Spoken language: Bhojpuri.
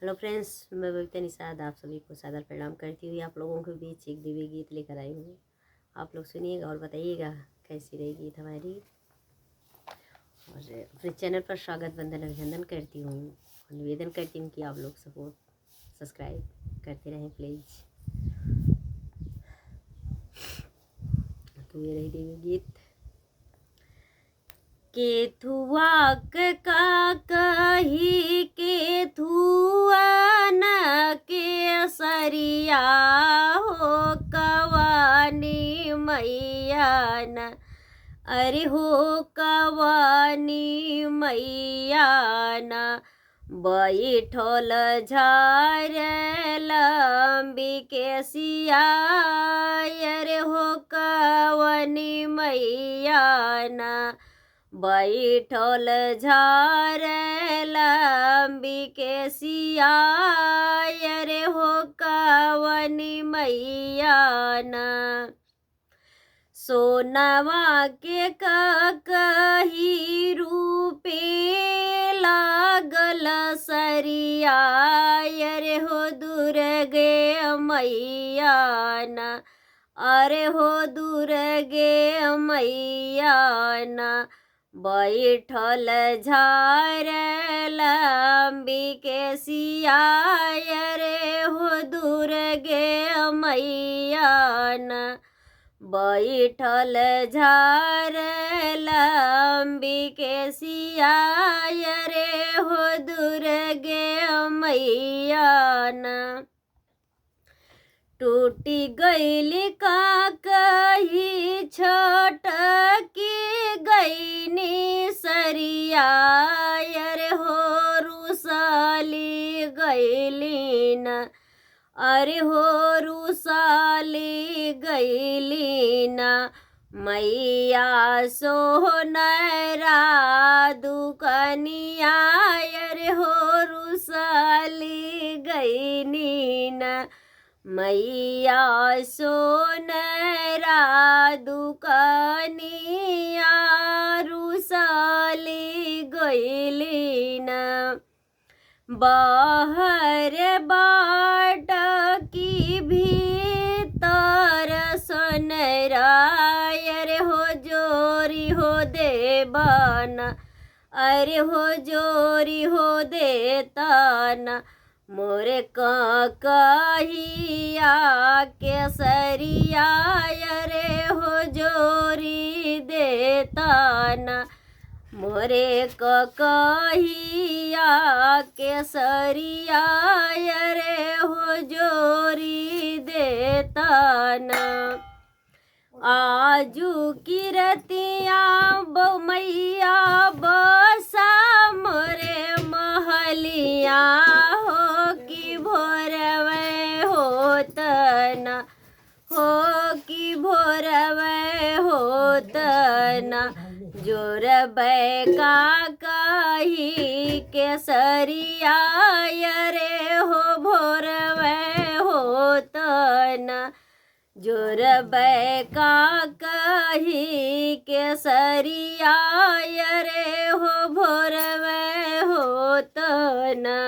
हेलो फ्रेंड्स, मैं बबीता निषाद आप सभी को सादर प्रणाम करती हुई आप लोगों के बीच एक दिव्य गीत लेकर आई हूँ। आप लोग सुनिएगा और बताइएगा कैसी रही गीत हमारी। और अपने चैनल पर स्वागत वंदन अभिनंदन करती हूँ और निवेदन करती हूँ कि आप लोग सपोर्ट सब्सक्राइब करते रहें प्लीज़। तो ये रही दिव्य गीत। केथुआ का कही केथुआ न केसरिया हो कवानी मैया न, अरे हो कवानी मैया न, बैठल झार लंबी केसिया, अरे हो कवानी मैया न, बैठल झार लंबी केसिया, अरे हो कवनी मैया न, सोनवा के कही रूपे लागल सरिया, अरे हो दुर्गे मैया न, अरे हो दुर्गे मैया न, बैठल झार लंबी केसिया, अरे हो दुर्गे मैया न, बैठल झार लंबी केसिया, अरे हो दुर्गे मैया न, टूटी गईली का कही छटकी गईनी सरिया, अरे हो रुसाली गईली न, अरे हो रुसाली गईली न, मैया सोनरा दुकनिया, अरे हो रुसाली गईनी न, मैया सोनरा दुकनिया रुसाली गईली न, बाहर बाट की भीतर सोनरा, अरे हो जोरी हो देवाना, अरे हो जोरी हो देताना, मोरे कहिया केसरिया, अरे हो जोरी देताना, मोरे कहिया केसरिया, अरे हो जोरी देताना, आजू की रतिया मैया बसा मोरे महलिया, हो कि भोरवे होतना, हो कि भोरवे होतना, जोर बैका कही केसरिया, अरे हो भोरवे होतना, जोर बैका कही केसरिया, अरे हो भोरवे होतना।